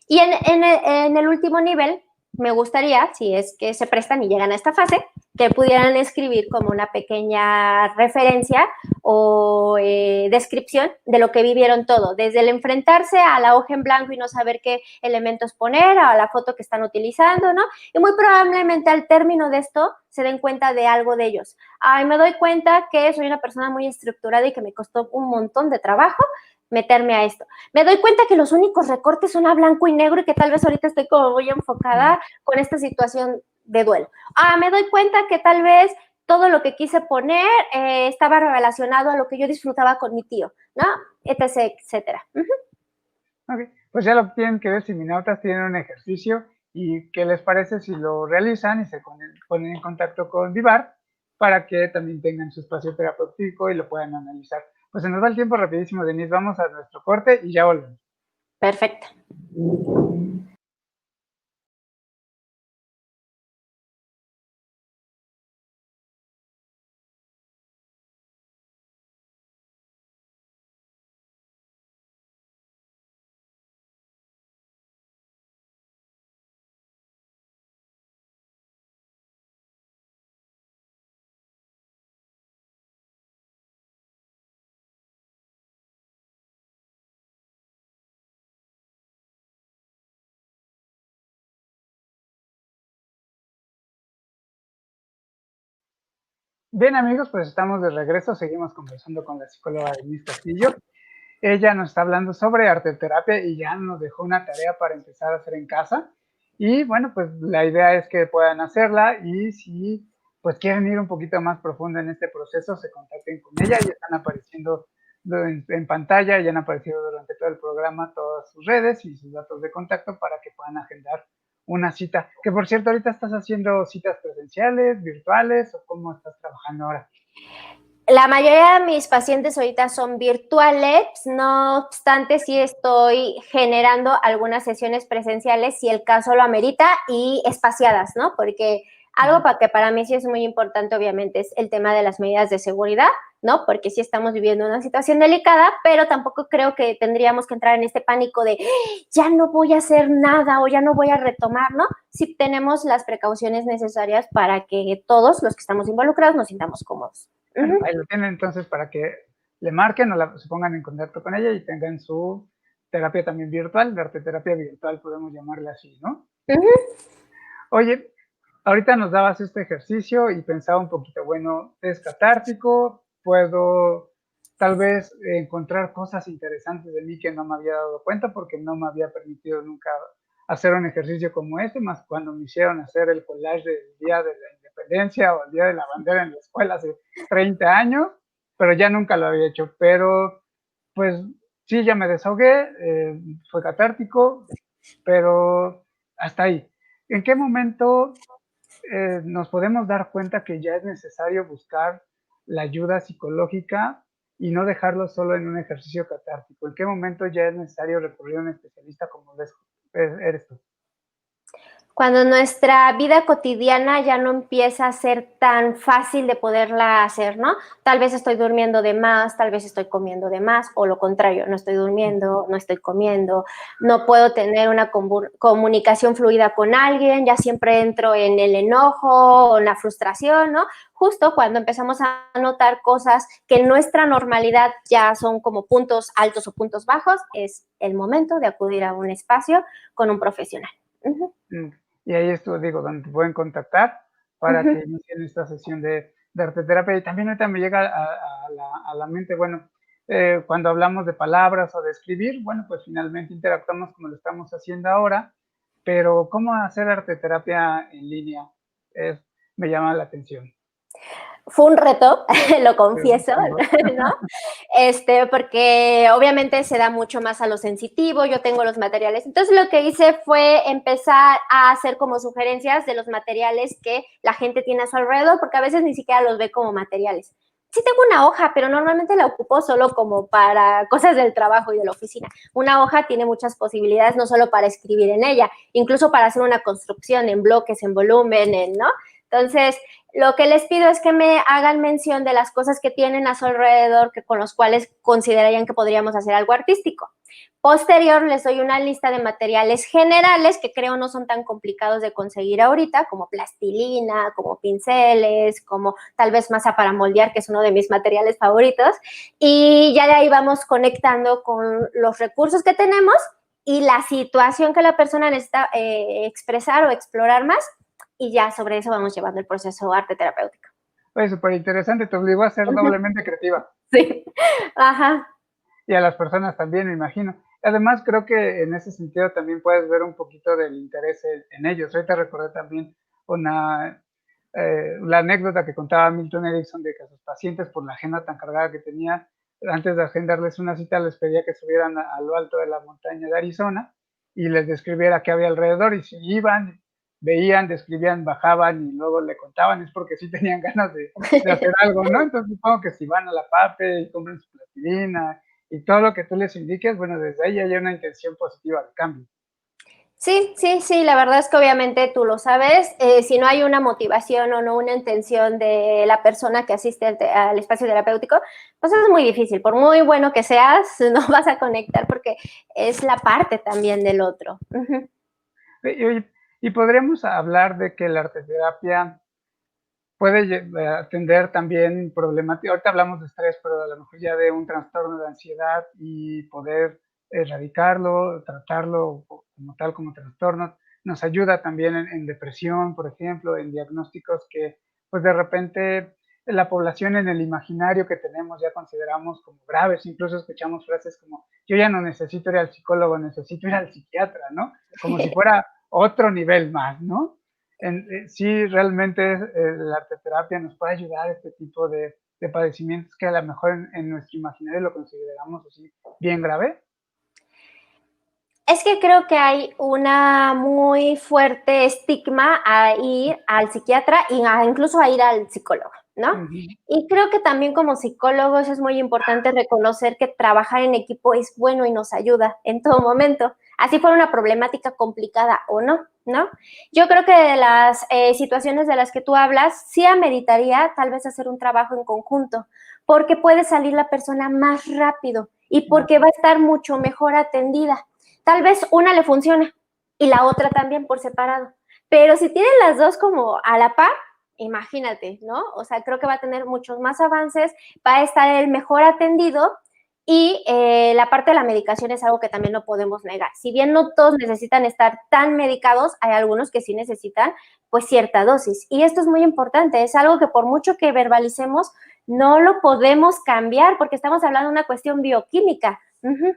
Y en el último nivel, me gustaría, si es que se prestan y llegan a esta fase, que pudieran escribir como una pequeña referencia o descripción de lo que vivieron todo, desde el enfrentarse a la hoja en blanco y no saber qué elementos poner, a la foto que están utilizando, ¿no? Y muy probablemente al término de esto se den cuenta de algo de ellos. Ay, me doy cuenta que soy una persona muy estructurada y que me costó un montón de trabajo meterme a esto. Me doy cuenta que los únicos recortes son a blanco y negro y que tal vez ahorita estoy como muy enfocada con esta situación de duelo. Me doy cuenta que tal vez todo lo que quise poner estaba relacionado a lo que yo disfrutaba con mi tío, ¿no? Etc, etcétera. Ok, pues ya lo tienen que ver si Minautas tienen un ejercicio y qué les parece si lo realizan y se ponen en contacto con Vivar para que también tengan su espacio terapéutico y lo puedan analizar. Pues se nos va el tiempo rapidísimo, Denise, vamos a nuestro corte y ya volvemos. Perfecto. Bien amigos, pues estamos de regreso, seguimos conversando con la psicóloga Denise Castillo. Ella nos está hablando sobre arteterapia y ya nos dejó una tarea para empezar a hacer en casa. Y bueno, pues la idea es que puedan hacerla y si pues quieren ir un poquito más profundo en este proceso, se contacten con ella. Ya están apareciendo en pantalla, ya han aparecido durante todo el programa todas sus redes y sus datos de contacto para que puedan agendar una cita. Que por cierto, ahorita estás haciendo citas presenciales, virtuales o cómo estás trabajando ahora. La mayoría de mis pacientes ahorita son virtuales, no obstante sí estoy generando algunas sesiones presenciales si el caso lo amerita y espaciadas, ¿no? Porque algo que para mí sí es muy importante obviamente es el tema de las medidas de seguridad, ¿no? Porque sí estamos viviendo una situación delicada, pero tampoco creo que tendríamos que entrar en este pánico de ya no voy a hacer nada o ya no voy a retomar, ¿no? Si tenemos las precauciones necesarias para que todos los que estamos involucrados nos sintamos cómodos. Bueno, ahí lo tienen entonces para que le marquen o se pongan en contacto con ella y tengan su terapia también virtual, de arteterapia virtual, podemos llamarla así, ¿no? Oye, ahorita nos dabas este ejercicio y pensaba un poquito, bueno, es catártico, puedo tal vez encontrar cosas interesantes de mí que no me había dado cuenta porque no me había permitido nunca hacer un ejercicio como este, más cuando me hicieron hacer el collage del Día de la Independencia o el Día de la Bandera en la escuela hace 30 años, pero ya nunca lo había hecho. Pero pues sí, ya me desahogué, fue catártico, pero hasta ahí. ¿En qué momento nos podemos dar cuenta que ya es necesario buscar la ayuda psicológica y no dejarlo solo en un ejercicio catártico? ¿En qué momento ya es necesario recurrir a un especialista como eres tú? Cuando nuestra vida cotidiana ya no empieza a ser tan fácil de poderla hacer, ¿no? Tal vez estoy durmiendo de más, tal vez estoy comiendo de más, o lo contrario, no estoy durmiendo, no estoy comiendo, no puedo tener una comunicación fluida con alguien, ya siempre entro en el enojo o en la frustración, ¿no? Justo cuando empezamos a notar cosas que en nuestra normalidad ya son como puntos altos o puntos bajos, es el momento de acudir a un espacio con un profesional. y ahí estuvo, digo, donde te pueden contactar para que inicien esta sesión de arteterapia. Y también ahorita me llega a la mente, bueno, cuando hablamos de palabras o de escribir, bueno, pues finalmente interactuamos como lo estamos haciendo ahora, pero ¿cómo hacer arteterapia en línea? Me llama la atención. Fue un reto, lo Sí, confieso, ¿no? Porque obviamente se da mucho más a lo sensitivo, yo tengo los materiales. Entonces lo que hice fue empezar a hacer como sugerencias de los materiales que la gente tiene a su alrededor, porque a veces ni siquiera los ve como materiales. Sí tengo una hoja, pero normalmente la ocupo solo como para cosas del trabajo y de la oficina. Una hoja tiene muchas posibilidades, no solo para escribir en ella, incluso para hacer una construcción en bloques, en volumen, ¿no? Entonces, lo que les pido es que me hagan mención de las cosas que tienen a su alrededor, que con los cuales considerarían que podríamos hacer algo artístico. Posterior, les doy una lista de materiales generales que creo no son tan complicados de conseguir ahorita, como plastilina, como pinceles, como tal vez masa para moldear, que es uno de mis materiales favoritos. Y ya de ahí vamos conectando con los recursos que tenemos y la situación que la persona necesita expresar o explorar más, y ya sobre eso vamos llevando el proceso arte terapéutico. Oye, súper interesante, te obligó a ser doblemente creativa. Sí, ajá. Y a las personas también, me imagino. Además, creo que en ese sentido también puedes ver un poquito del interés en ellos. Ahorita recordé también la anécdota que contaba Milton Erickson de que a sus pacientes, por la agenda tan cargada que tenía, antes de agendarles una cita, les pedía que subieran a lo alto de la montaña de Arizona y les describiera qué había alrededor. Y si iban, veían, describían, bajaban y luego le contaban, es porque sí tenían ganas de hacer algo, ¿no? Entonces supongo que si van a la PAPE y compran su plastilina y todo lo que tú les indiques, bueno, desde ahí hay una intención positiva de cambio. Sí, sí, sí, la verdad es que obviamente tú lo sabes, si no hay una motivación o no una intención de la persona que asiste al espacio terapéutico, pues es muy difícil, por muy bueno que seas, no vas a conectar porque es la parte también del otro. Uh-huh. Y podríamos hablar de que la arteterapia puede atender también problemáticas, ahorita hablamos de estrés, pero a lo mejor ya de un trastorno de ansiedad y poder erradicarlo, tratarlo como tal, como trastorno. Nos ayuda también en depresión, por ejemplo, en diagnósticos que pues de repente la población en el imaginario que tenemos ya consideramos como graves, incluso escuchamos frases como yo ya no necesito ir al psicólogo, necesito ir al psiquiatra, ¿no? Como si fuera otro nivel más, ¿no? Sí, realmente la arteterapia nos puede ayudar a este tipo de padecimientos que a lo mejor en nuestro imaginario lo consideramos así bien grave. Es que creo que hay una muy fuerte estigma a ir al psiquiatra y incluso a ir al psicólogo, ¿no? Uh-huh. Y creo que también como psicólogos es muy importante reconocer que trabajar en equipo es bueno y nos ayuda en todo momento, así fuera una problemática complicada o no, ¿no? Yo creo que de las situaciones de las que tú hablas, sí ameritaría tal vez hacer un trabajo en conjunto, porque puede salir la persona más rápido y porque va a estar mucho mejor atendida. Tal vez una le funciona y la otra también por separado. Pero si tienen las dos como a la par, imagínate, ¿no? O sea, creo que va a tener muchos más avances, va a estar el mejor atendido y la parte de la medicación es algo que también no podemos negar. Si bien no todos necesitan estar tan medicados, hay algunos que sí necesitan pues cierta dosis. Y esto es muy importante, es algo que por mucho que verbalicemos, no lo podemos cambiar porque estamos hablando de una cuestión bioquímica. Uh-huh.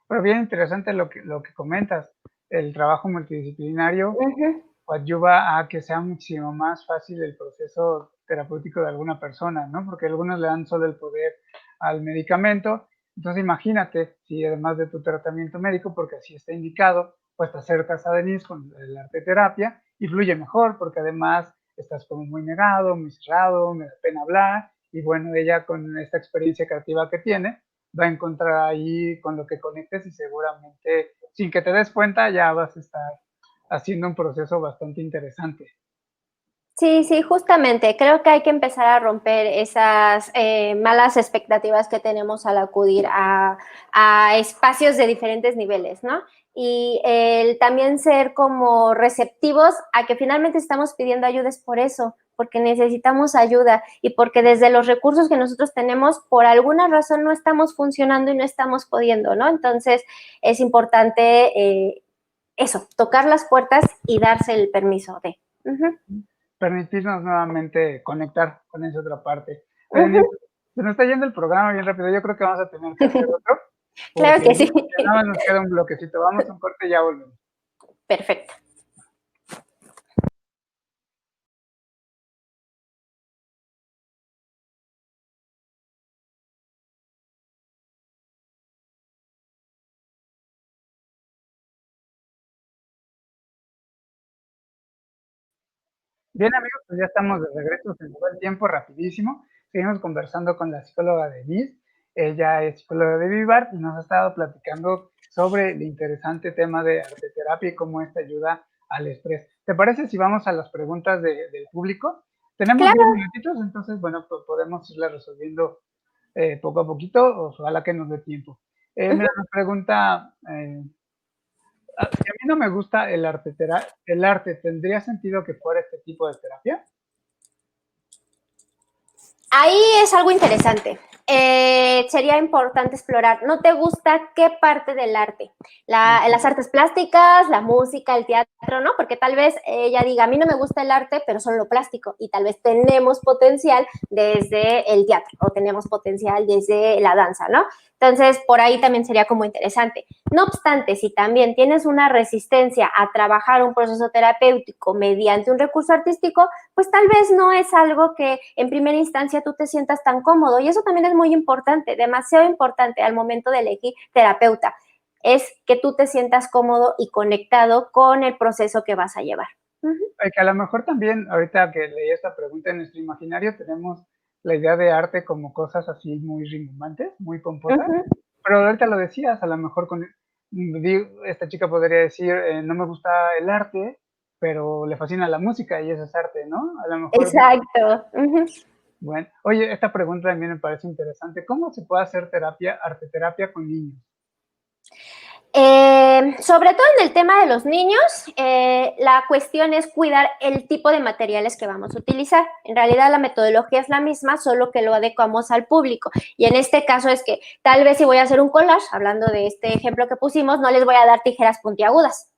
Pero bien interesante lo que comentas. El trabajo multidisciplinario Uh-huh. ayuda a que sea muchísimo más fácil el proceso terapéutico de alguna persona, ¿no? Porque algunos le dan solo el poder al medicamento. Entonces imagínate si además de tu tratamiento médico, porque así está indicado, pues te acercas a Denise con la arteterapia y fluye mejor, porque además estás como muy negado, muy cerrado, me da pena hablar, y bueno, ella con esta experiencia creativa que tiene, va a encontrar ahí con lo que conectes y seguramente sin que te des cuenta ya vas a estar haciendo un proceso bastante interesante. Sí, sí, justamente. Creo que hay que empezar a romper esas malas expectativas que tenemos al acudir a espacios de diferentes niveles, ¿no? Y el también ser como receptivos a que finalmente estamos pidiendo ayuda es por eso, porque necesitamos ayuda y porque desde los recursos que nosotros tenemos, por alguna razón no estamos funcionando y no estamos pudiendo, ¿no? Entonces, es importante eso, tocar las puertas y darse el permiso de. Permitirnos nuevamente conectar con esa otra parte. Se nos está yendo el programa bien rápido. Yo creo que vamos a tener que hacer otro. Claro que sí. Nada más nos queda un bloquecito. Vamos a un corte y ya volvemos. Perfecto. Bien, amigos, pues ya estamos de regreso, se nos va el tiempo rapidísimo. Seguimos conversando con la psicóloga Denise. Ella es psicóloga de Vivar y nos ha estado platicando sobre el interesante tema de arteterapia y cómo esta ayuda al estrés. ¿Te parece si vamos a las preguntas del público? Tenemos 10 Claro. minutitos, entonces, bueno, pues podemos irla resolviendo poco a poquito, ojalá que nos dé tiempo. Mira, nos pregunta, si a mí no me gusta el arte, ¿tendría sentido que fuera este tipo de terapia? Ahí es algo interesante. Sería importante explorar. ¿No te gusta qué parte del arte? Las artes plásticas, la música, el teatro, ¿no? Porque tal vez ella diga, a mí no me gusta el arte, pero solo lo plástico. Y tal vez tenemos potencial desde el teatro o tenemos potencial desde la danza, ¿no? Entonces, por ahí también sería como interesante. No obstante, si también tienes una resistencia a trabajar un proceso terapéutico mediante un recurso artístico, pues tal vez no es algo que en primera instancia tú te sientas tan cómodo. Y eso también es muy importante, demasiado importante al momento de elegir terapeuta. Es que tú te sientas cómodo y conectado con el proceso que vas a llevar. Que a lo mejor también, ahorita que leí esta pregunta, en nuestro imaginario tenemos la idea de arte como cosas así muy rimbombantes, muy pomposas, pero ahorita lo decías, a lo mejor esta chica podría decir, no me gusta el arte, pero le fascina la música y eso es arte, ¿no? A lo mejor. Exacto. Bueno, oye, esta pregunta también me parece interesante. ¿Cómo se puede hacer arteterapia con niños? Sobre todo en el tema de los niños, la cuestión es cuidar el tipo de materiales que vamos a utilizar. En realidad la metodología es la misma, solo que lo adecuamos al público. Y en este caso es que tal vez si voy a hacer un collage, hablando de este ejemplo que pusimos, no les voy a dar tijeras puntiagudas.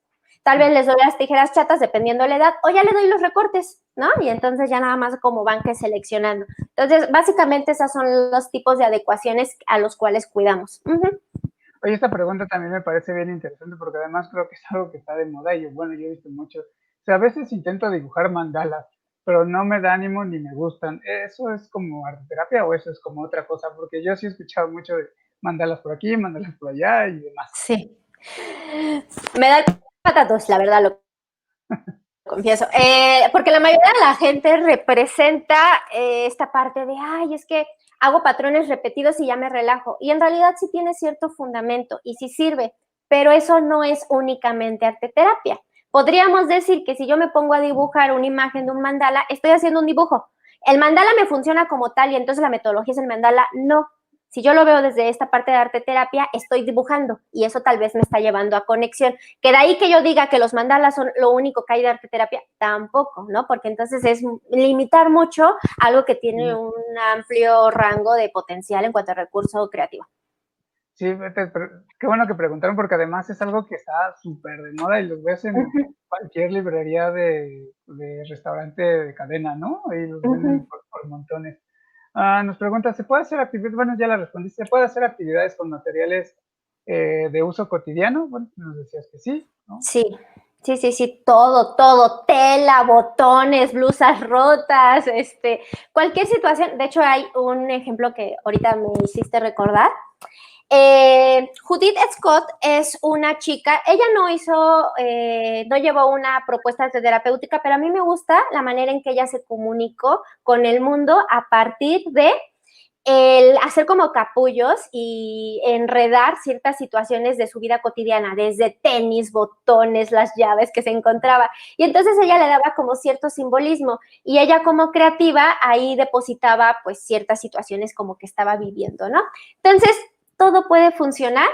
Tal vez les doy las tijeras chatas dependiendo de la edad, o ya le doy los recortes, ¿no? Y entonces ya nada más como van que seleccionando. Entonces, básicamente esos son los tipos de adecuaciones a los cuales cuidamos. Oye, esta pregunta también me parece bien interesante porque además creo que es algo que está de moda y bueno, yo he visto mucho. O sea, a veces intento dibujar mandalas, pero no me da ánimo ni me gustan. ¿Eso es como arteterapia o eso es como otra cosa? Porque yo sí he escuchado mucho de mandalas por aquí, mandalas por allá y demás. Sí. Me da el patatos, la verdad, lo confieso. Porque la mayoría de la gente representa esta parte de, ay, es que hago patrones repetidos y ya me relajo. Y en realidad sí tiene cierto fundamento y sí sirve, pero eso no es únicamente arteterapia. Podríamos decir que si yo me pongo a dibujar una imagen de un mandala, estoy haciendo un dibujo. El mandala me funciona como tal y entonces la metodología es el mandala. No, si yo lo veo desde esta parte de arte terapia, estoy dibujando y eso tal vez me está llevando a conexión. Que de ahí que yo diga que los mandalas son lo único que hay de arte terapia, tampoco, ¿no? Porque entonces es limitar mucho algo que tiene un amplio rango de potencial en cuanto a recurso creativo. Sí, qué bueno que preguntaron porque además es algo que está súper de moda y los ves en cualquier librería de restaurante de cadena, ¿no? Ahí los venden por montones. Nos pregunta, ¿se puede hacer actividades? Bueno, ya la respondí, ¿se puede hacer actividades con materiales de uso cotidiano? Bueno, nos decías que sí, ¿no? Sí, sí, todo, tela, botones, blusas rotas, cualquier situación. De hecho, hay un ejemplo que ahorita me hiciste recordar. Judith Scott es una chica, ella no llevó una propuesta terapéutica, pero a mí me gusta la manera en que ella se comunicó con el mundo a partir de el hacer como capullos y enredar ciertas situaciones de su vida cotidiana, desde tenis, botones, las llaves que se encontraba. Y entonces ella le daba como cierto simbolismo y ella como creativa ahí depositaba pues ciertas situaciones como que estaba viviendo, ¿no? Entonces, todo puede funcionar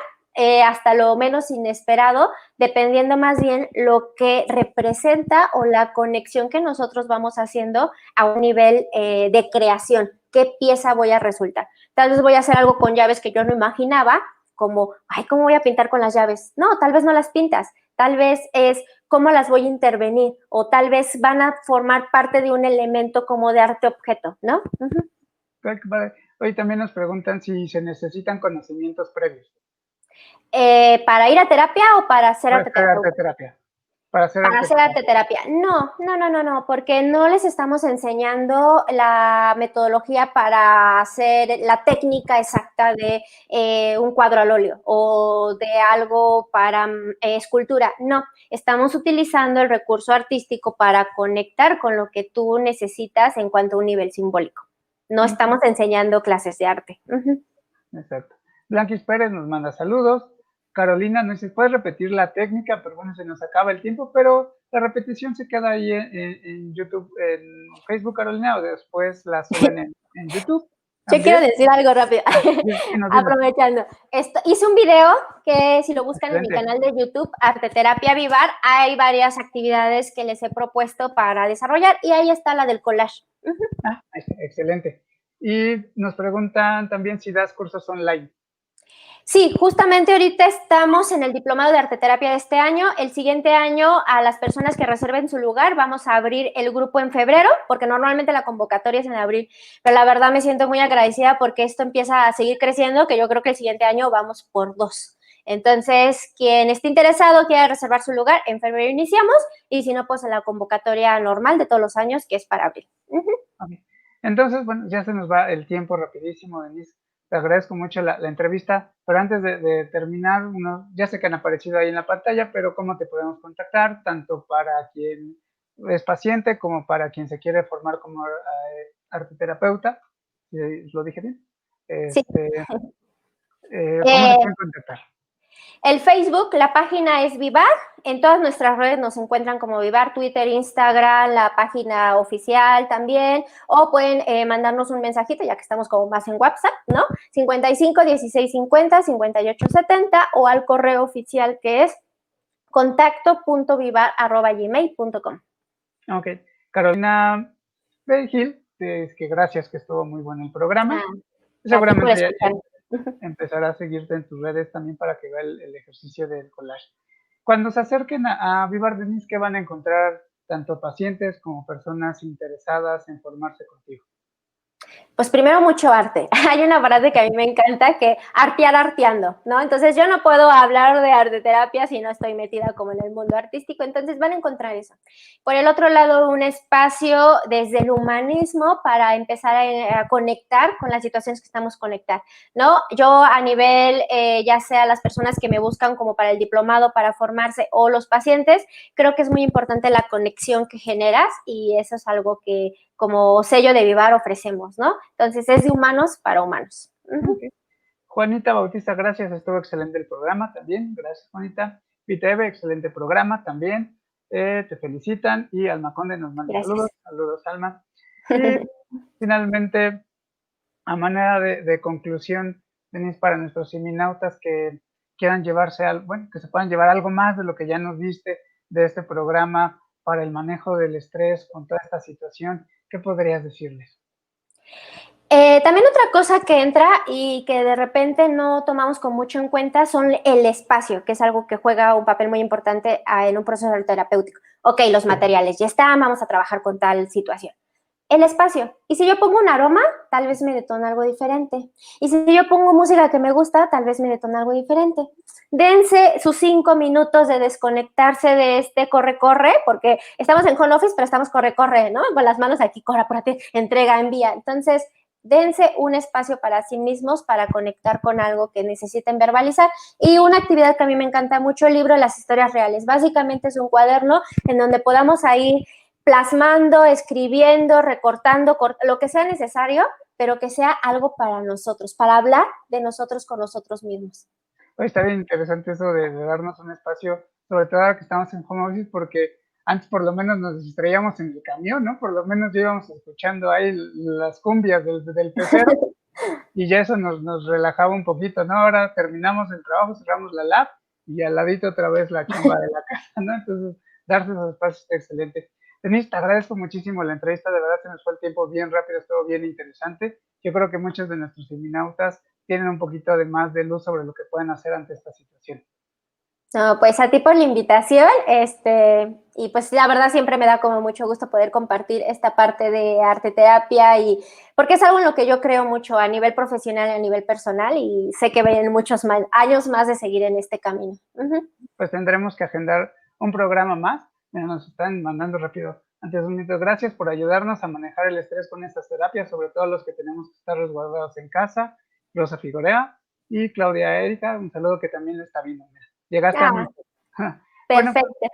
hasta lo menos inesperado, dependiendo más bien lo que representa o la conexión que nosotros vamos haciendo a un nivel de creación. ¿Qué pieza voy a resultar? Tal vez voy a hacer algo con llaves que yo no imaginaba, como, ay, ¿cómo voy a pintar con las llaves? No, tal vez no las pintas, tal vez es cómo las voy a intervenir, o tal vez van a formar parte de un elemento como de arte objeto, ¿no? Hoy también nos preguntan si se necesitan conocimientos previos. ¿Para ir a terapia o para hacer Para hacer arteterapia? arteterapia. Para hacer Para hacer arteterapia. arteterapia. No, porque no les estamos enseñando la metodología para hacer la técnica exacta de un cuadro al óleo o de algo para escultura. No, estamos utilizando el recurso artístico para conectar con lo que tú necesitas en cuanto a un nivel simbólico. No estamos enseñando clases de arte. Exacto. Blanquis Pérez nos manda saludos. Carolina nos dice, puedes repetir la técnica, pero bueno, se nos acaba el tiempo, pero la repetición se queda ahí en YouTube, en Facebook, Carolina, o después la suben en YouTube. Yo quiero decir algo rápido, Dinos. aprovechando. Hice un video que si lo buscan en mi Excelente. canal de YouTube, Arteterapia Vivar, hay varias actividades que les he propuesto para desarrollar y ahí está la del collage. Excelente. Y nos preguntan también si das cursos online. Sí, justamente ahorita estamos en el diplomado de arteterapia de este año. El siguiente año, a las personas que reserven su lugar, vamos a abrir el grupo en febrero, porque normalmente la convocatoria es en abril. Pero la verdad me siento muy agradecida porque esto empieza a seguir creciendo, que yo creo que el siguiente año vamos por 2. Entonces, quien esté interesado, quiera reservar su lugar, en febrero iniciamos, y si no, pues en la convocatoria normal de todos los años, que es para abril. Okay. Entonces, bueno, ya se nos va el tiempo rapidísimo, Denise. Te agradezco mucho la entrevista, pero antes de terminar, ya sé que han aparecido ahí en la pantalla, pero ¿cómo te podemos contactar? Tanto para quien es paciente como para quien se quiere formar como arteterapeuta. ¿Lo dije bien? Sí. ¿Cómo te pueden contactar? El Facebook, la página es Vivar. En todas nuestras redes nos encuentran como Vivar, Twitter, Instagram, la página oficial también. O pueden mandarnos un mensajito, ya que estamos como más en WhatsApp, ¿no? 55 16 50 58 70 o al correo oficial que es contacto.vivar@gmail.com. Ok. Carolina Gil, es que gracias, que estuvo muy bueno el programa. A ti por Seguramente escuchar. empezará a seguirte en tus redes también para que vea el ejercicio del collage. Cuando se acerquen a Vivar Denise, ¿qué van a encontrar tanto pacientes como personas interesadas en formarse contigo? Pues primero mucho arte. Hay una frase que a mí me encanta, que artear arteando, ¿no? Entonces yo no puedo hablar de arteterapia si no estoy metida como en el mundo artístico, entonces van a encontrar eso. Por el otro lado, un espacio desde el humanismo para empezar a conectar con las situaciones que estamos conectar, ¿no? Yo a nivel, ya sea las personas que me buscan como para el diplomado, para formarse, o los pacientes, creo que es muy importante la conexión que generas y eso es algo que como sello de Vivar ofrecemos, ¿no? Entonces es de humanos para humanos. Okay. Juanita Bautista, gracias, estuvo excelente el programa también, gracias Juanita. Viteve, excelente programa también, te felicitan y Alma Conde nos manda Gracias. saludos Alma. Y finalmente, a manera de conclusión, Denise, para nuestros seminautas que quieran llevarse que se puedan llevar algo más de lo que ya nos diste de este programa para el manejo del estrés con toda esta situación, ¿qué podrías decirles? También otra cosa que entra y que de repente no tomamos con mucho en cuenta son el espacio, que es algo que juega un papel muy importante en un proceso terapéutico. Ok, los materiales ya están, vamos a trabajar con tal situación. El espacio. Y si yo pongo un aroma, tal vez me detona algo diferente. Y si yo pongo música que me gusta, tal vez me detona algo diferente. Dense sus 5 minutos de desconectarse de este corre-corre, porque estamos en home office, pero estamos corre-corre, ¿no? Con las manos aquí, corre, apúrate, entrega, envía. Entonces, dense un espacio para sí mismos para conectar con algo que necesiten verbalizar. Y una actividad que a mí me encanta mucho, el libro Las historias reales. Básicamente es un cuaderno en donde podamos ir plasmando, escribiendo, recortando, lo que sea necesario, pero que sea algo para nosotros, para hablar de nosotros con nosotros mismos. Hoy está bien interesante eso de darnos un espacio, sobre todo ahora que estamos en home office, porque antes por lo menos nos distraíamos en el camión, ¿no? Por lo menos íbamos escuchando ahí las cumbias del pecero y ya eso nos relajaba un poquito, ¿no? Ahora terminamos el trabajo, cerramos la lab y al ladito otra vez la chamba de la casa, ¿no? Entonces, darse esos espacios está excelente. Denise, te agradezco muchísimo la entrevista, de verdad se nos fue el tiempo bien rápido, estuvo bien interesante. Yo creo que muchos de nuestros seminautas tienen un poquito de más de luz sobre lo que pueden hacer ante esta situación. No, pues a ti por la invitación, y pues la verdad siempre me da como mucho gusto poder compartir esta parte de arte terapia y porque es algo en lo que yo creo mucho a nivel profesional y a nivel personal y sé que vienen muchos años más de seguir en este camino. Ujú. Pues tendremos que agendar un programa más. Mira, nos están mandando rápido. Antes de un minuto, gracias por ayudarnos a manejar el estrés con estas terapias, sobre todo los que tenemos que estar resguardados en casa. Rosa Figuerea y Claudia Erika, un saludo que también le está viendo. Mira, llegaste a Ah, mi... Bueno, perfecto.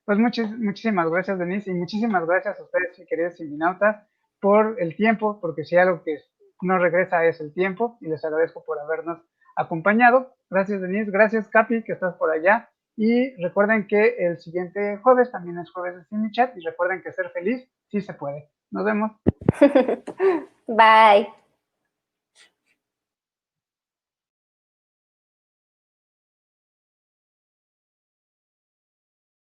pues muchísimas gracias, Denise, y muchísimas gracias a ustedes, mis queridos Simbinautas, por el tiempo, porque si algo que no regresa es el tiempo, y les agradezco por habernos acompañado. Gracias, Denise, gracias, Capi, que estás por allá, y recuerden que el siguiente jueves también es jueves de Simichat, y recuerden que ser feliz sí se puede. Nos vemos. Bye.